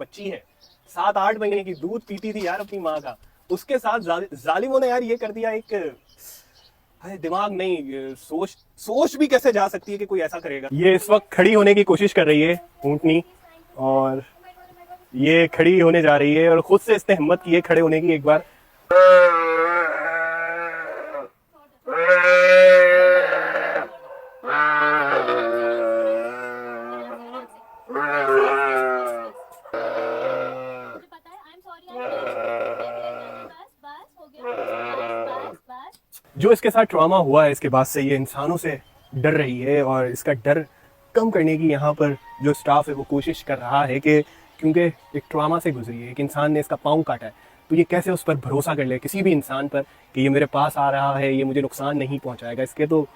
बच्ची है 7-8 महीने की, दूध पीती थी यार अपनी माँ का, उसके साथ जालिमों ने यार ये कर दिया। एक दिमाग नहीं, सोच भी कैसे जा सकती है कि कोई ऐसा करेगा। ये इस वक्त खड़ी होने की कोशिश कर रही है ऊँटनी, और ये खड़ी होने जा रही है और खुद से इसने हिम्मत की है खड़े होने की। एक बार जो इसके साथ ट्रॉमा हुआ है, इसके बाद से ये इंसानों से डर रही है, और इसका डर कम करने की यहाँ पर जो स्टाफ है वो कोशिश कर रहा है कि क्योंकि एक ट्रॉमा से गुजरी है, एक इंसान ने इसका पाँव काटा है, तो ये कैसे उस पर भरोसा कर ले किसी भी इंसान पर कि ये मेरे पास आ रहा है, ये मुझे नुकसान नहीं पहुँचाएगा। इसके तो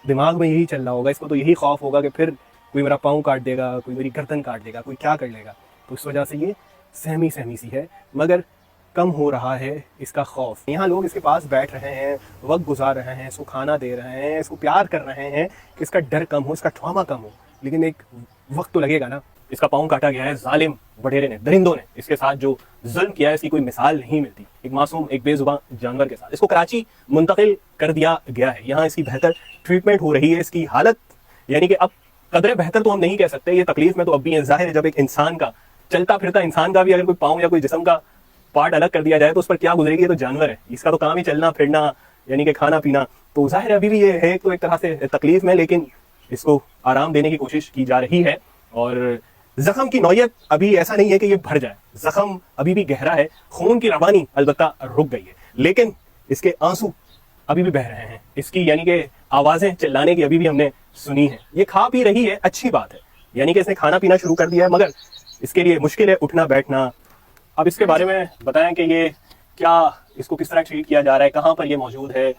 दिमाग में यही चल रहा होगा, इसको तो यही खौफ होगा कि फिर कोई मेरा पाँव काट देगा, कोई मेरी गर्दन काट देगा, कोई क्या कर लेगा। तो इस वजह से ये सहमी सहमी सी है, मगर कम हो रहा है इसका खौफ। यहाँ लोग इसके पास बैठ रहे हैं, वक्त गुजार रहे हैं, इसको खाना दे रहे हैं, इसको प्यार कर रहे हैं कि इसका डर कम हो, इसका ट्रॉमा कम हो, लेकिन एक वक्त तो लगेगा ना। इसका पाँव काटा गया है जालिम बटेरे ने, दरिंदों ने इसके साथ जो जुल्म किया है, इसकी कोई मिसाल नहीं मिलती। एक मासूम, एक बेजुबान जानवर के साथ इसको कराची मुंतकिल कर दिया गया है। यहाँ इसकी बेहतर ट्रीटमेंट हो रही है। इसकी हालत यानी कि अब कदरे बेहतर तो हम नहीं कह सकते, ये तकलीफ में तो अब भी है। जाहिर है जब एक इंसान का, चलता फिरता इंसान का भी अगर कोई पाँव या कोई जिस्म का पार्ट अलग कर दिया जाए तो उस पर क्या गुजरेगी। ये तो जानवर है, इसका तो काम ही चलना फिरना यानी कि खाना पीना। तो जाहिर है अभी भी ये है तो एक तरह से तकलीफ में, लेकिन इसको आराम देने की कोशिश की जा रही है। और जख्म की नौयत अभी ऐसा नहीं है कि ये भर जाए, जख्म अभी भी गहरा है, खून की रवानी अलबत्ता रुक गई है, लेकिन इसके आंसू अभी भी बह रहे हैं। इसकी यानी कि आवाजें चिल्लाने की अभी भी हमने सुनी है। ये खा पी रही है, अच्छी बात है, यानी कि इसने खाना पीना शुरू कर दिया है, मगर इसके लिए मुश्किल है उठना बैठना। अब इसके बारे में बताएं कि ये क्या, इसको किस तरह ट्रीट किया जा रहा है, कहाँ पर ये मौजूद है,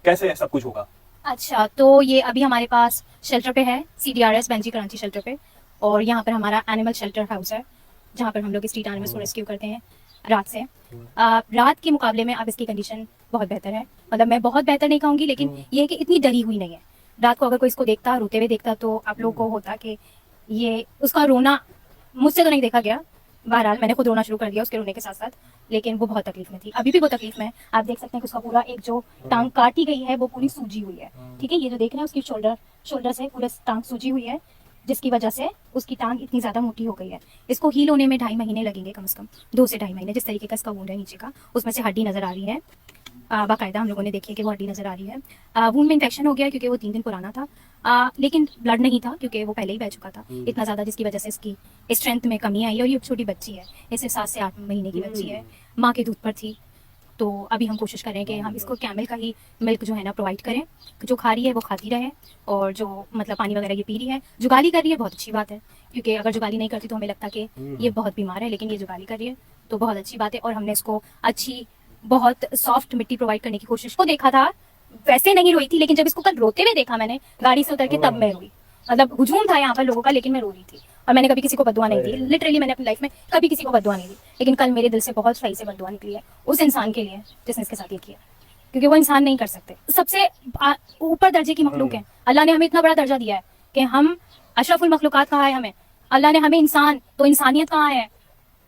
कैसे सब कुछ होगा। अच्छा, तो ये अभी हमारे पास शेल्टर पे है, CDRS बेंजी कराची शेल्टर पे, और यहाँ पर हमारा एनिमल शेल्टर हाउस है जहाँ पर हम लोग स्ट्रीट एनिमल्स को रेस्क्यू करते हैं रात से। रात के मुकाबले में अब इसकी कंडीशन बहुत बेहतर है, मतलब मैं बहुत बेहतर नहीं कहूँगी, लेकिन ये है कि इतनी डरी हुई नहीं है। रात को अगर कोई इसको देखता, रोते हुए देखता, तो आप लोगों को होता कि ये उसका रोना मुझसे तो नहीं देखा गया, बहरहाल मैंने खुद रोना शुरू कर दिया उसके रोने के साथ साथ, लेकिन वो बहुत तकलीफ में थी, अभी भी वो तकलीफ में है। आप देख सकते हैं कि उसका पूरा एक जो टांग काटी गई है वो पूरी सूजी हुई है, ठीक है। ये जो देख रहे हैं उसकी शोल्डर से पूरा टांग सूजी हुई है, जिसकी वजह से उसकी टांग इतनी ज्यादा मोटी हो गई है। इसको हील होने में 2.5 महीने लगेंगे, कम से कम 2 से 2.5 महीने। जिस तरीके का इसका वुंड है नीचे का, उसमें से हड्डी नजर आ रही है, बाकायदा हम लोगों ने देखी है कि वो हड्डी नजर आ रही है। वुंड में इन्फेक्शन हो गया क्योंकि वो 3 दिन पुराना था, लेकिन ब्लड नहीं था क्योंकि वो पहले ही बह चुका था इतना ज्यादा, जिसकी वजह से इसकी स्ट्रेंथ में कमी आई। और ये छोटी बच्ची है, ये सिर्फ 7 से 8 महीने की बच्ची है, माँ के दूध पर थी। तो अभी हम कोशिश करें कि हम इसको कैमल का ही मिल्क जो है ना प्रोवाइड करें, जो खा रही है वो खाती रहे, और जो मतलब पानी वगैरह ये पी रही है, जुगाली कर रही है, बहुत अच्छी बात है, क्योंकि अगर जुगाली नहीं करती तो हमें लगता कि ये बहुत बीमार है, लेकिन ये जुगाली कर रही है तो बहुत अच्छी बात है। और हमने इसको अच्छी बहुत सॉफ्ट मिट्टी प्रोवाइड करने की कोशिश को देखा था, वैसे नहीं रोई थी, लेकिन जब इसको कल रोते हुए देखा मैंने गाड़ी से उतर के, तब मैं रोई। मतलब हुजूम था यहाँ पर लोगों का, लेकिन मैं रो रही थी। और मैंने कभी किसी को बद्दुआ नहीं दी, लिटरली मैंने अपनी लाइफ में कभी किसी को बद्दुआ नहीं दी, लेकिन कल मेरे दिल से बहुत सही से बद्दुआ निकली है उस इंसान के लिए जिसने इसके साथ ये किया, क्योंकि वो इंसान नहीं कर सकते। सबसे ऊपर दर्जे की मखलूक है, अल्लाह ने हमें इतना बड़ा दर्जा दिया है कि हम अशरफुल मखलूकात कहा है हमें, अल्लाह ने हमें इंसान, तो इंसानियत कहाँ है।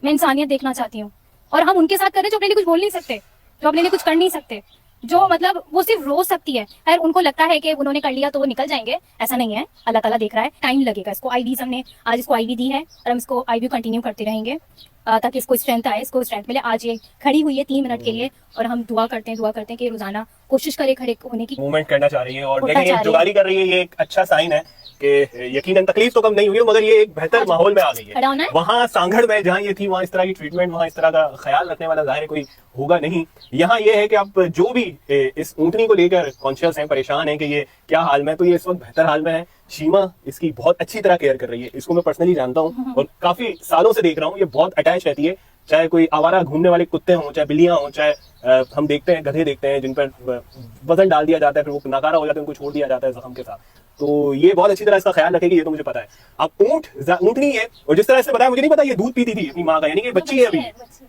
मैं इंसानियत देखना चाहती हूँ, और हम उनके साथ करें जो अपने लिए कुछ बोल नहीं सकते, जो अपने लिए कुछ कर नहीं सकते, जो मतलब वो सिर्फ रो सकती है। खैर उनको लगता है कि उन्होंने कर लिया तो वो निकल जाएंगे, ऐसा नहीं है, अल्लाह ताला देख रहा है, टाइम लगेगा। इसको आईवीज हमने आज इसको आईवी दी है, और हम इसको आईवी कंटिन्यू करते रहेंगे ताकि इसको स्ट्रेंथ आए, इसको स्ट्रेंथ मिले। आज ये खड़ी हुई है 3 मिनट के लिए, और हम दुआ करते हैं कि रोजाना कोशिश करे खड़े होने की, मूवमेंट करना चाह रही है, और देखें ये जुगाली कर रही है, ये एक अच्छा साइन है कि यकीनन तकलीफ तो कम नहीं हुई, मगर ये एक बेहतर माहौल में आ गई है। वहाँ सांगड़ में जहाँ ये थी, वहाँ इस तरह की ट्रीटमेंट, वहाँ इस तरह का ख्याल रखने वाला जाहिर कोई होगा नहीं। यहाँ ये है कि आप जो भी इस ऊँटनी को लेकर कॉन्शियस हैं, परेशान हैं कि ये क्या हाल में, तो ये इस वक्त बेहतर हाल में है। शीमा इसकी बहुत अच्छी तरह केयर कर रही है, इसको मैं पर्सनली जानता हूँ और काफी सालों से देख रहा हूँ, ये बहुत अटैच रहती है। चाहे कोई आवारा घूमने वाले कुत्ते हों, चाहे बिल्लियां हों, चाहे हम देखते हैं गधे देखते हैं जिन पर वजन डाल दिया जाता है, फिर वो नाकारा हो जाते हैं, उनको छोड़ दिया जाता है जख्म के साथ। तो ये बहुत अच्छी तरह इसका ख्याल रखेगी, ये तो मुझे पता है। अब ऊँटनी है, और जिस तरह से बताया मुझे नहीं पता, ये दूध पीती थी अपनी माँ का, यानी कि बच्ची है अभी।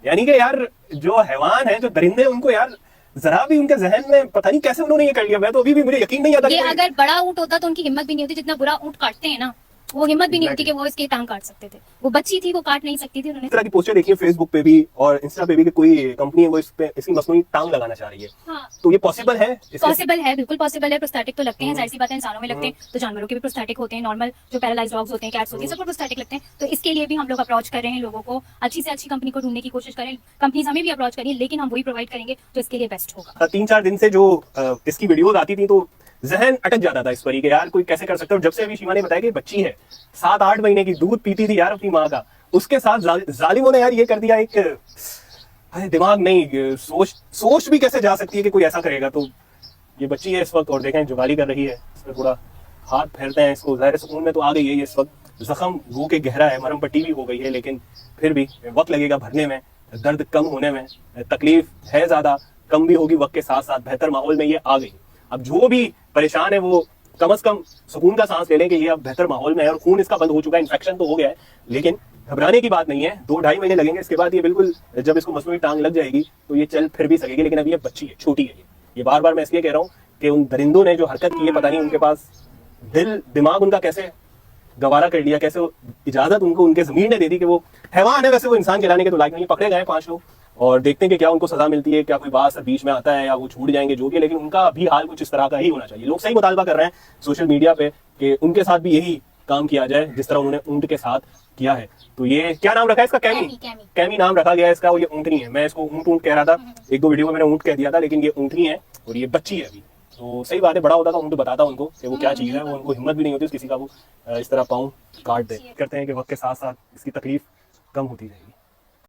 यानी कि यार जो हैवान है, जो दरिंदे, उनको यार जरा भी उनके जहन में पता नहीं कैसे उन्होंने ये कर लिया। मैं तो अभी भी मुझे यकीन नहीं आता। ये अगर बड़ा ऊँट होता तो उनकी हिम्मत भी नहीं होती, जितना बुरा ऊँट काटते हैं ना, वो हिम्मत भी नहीं होती कि वो इसकी टांग काट सकते थे। वो बच्ची थी, वो काट नहीं सकती थी, उन्होंने इस तरह की पोस्टर देखी है फेसबुक पे भी और इंस्टा पे भी कि कोई कंपनी है वो इस पे इसकी मसनूई टांग लगाना चाह रही है। हाँ तो ये पॉसिबल है इसके? पॉसिबल है, बिल्कुल पॉसिबल है। प्रोस्थेटिक तो लगते हैं, जाहिर सी बात है, इंसानों में लगते हैं तो जानवरों के भी प्रोस्थेटिक होते हैं। नॉर्मल जो पैरालाइज डॉग्स होते हैं, कैट्स होती हैं, सबको प्रोस्थेटिक लगते हैं। तो इसके लिए भी हम लोग अप्रोच कर रहे हैं लोगों को, अच्छी से अच्छी कंपनी को ढूंढने की कोशिश करें। कंपनीज हमें भी अप्रोच करिए, लेकिन हम वही प्रोवाइड करेंगे जो इसके लिए बेस्ट होगा। 3-4 दिन से जो इसकी वीडियोस आती थी तो जहन अटक जाता था इस पर ही कि यार कोई कैसे कर सकता है। और जब से अभी शिवा ने बताया कि बच्ची है 7-8 महीने की, दूध पीती थी यार अपनी माँ का, उसके साथ जालिमों ने यार ये कर दिया। एक अरे दिमाग नहीं, सोच भी कैसे जा सकती है कि कोई ऐसा करेगा। तो ये बच्ची है इस वक्त और देखें जुगाली कर रही है, इस पर थोड़ा हाथ फेरते हैं इसको। ज़ाहिर सुकून में तो आ गई है ये इस वक्त, जख्म गो के गहरा है, मरहम पट्टी भी हो गई है, लेकिन फिर भी वक्त लगेगा भरने में, दर्द कम होने में। तकलीफ है ज़्यादा, कम भी होगी वक्त के साथ साथ। बेहतर माहौल में ये आ गई। अब जो भी परेशान है वो कम से कम सुकून का सांस ले लें कि ये अब बेहतर माहौल में है और खून इसका बंद हो चुका है, इन्फेक्शन तो हो गया है, लेकिन घबराने की बात नहीं है। 2-2.5 महीने लगेंगे, इसके बाद ये बिल्कुल, जब इसको मसनूई टांग लग जाएगी तो ये चल फिर भी सकेगी। लेकिन अभी ये बच्ची है, छोटी है। ये बार बार मैं इसलिए कह रहा हूँ कि उन दरिंदों ने जो हरकत की है, पता नहीं उनके पास दिल दिमाग उनका कैसे गवारा कर लिया, कैसे इजाजत उनको उनके जमीन ने दे दी कि वो हैवान है, वैसे वो इंसान कहलाने के तो लायक नहीं। पकड़े गए 5 लोग और देखते हैं कि क्या उनको सजा मिलती है, क्या कोई बात बीच में आता है या वो छूट जाएंगे, जो भी। लेकिन उनका भी हाल कुछ इस तरह का ही होना चाहिए। लोग सही मुतालबा कर रहे हैं सोशल मीडिया पे कि उनके साथ भी यही काम किया जाए जिस तरह उन्होंने ऊंट के साथ किया है। तो ये क्या नाम रखा है इसका? कैमी नाम रखा गया है इसका। और ये ऊँटनी है, मैं इसको ऊँट कह रहा था, 1-2 वीडियो में मैंने ऊँट कह दिया था, लेकिन ये ऊँटनी है और ये बच्ची है अभी। तो सही बात है, बड़ा होता था ऊँट बताता उनको कि वो क्या चीज़ है। वो उनको हिम्मत भी नहीं होती किसी का वो इस तरह पाँव काट दे। करते हैं कि वक्त के साथ साथ इसकी तकलीफ कम होती जाएगी।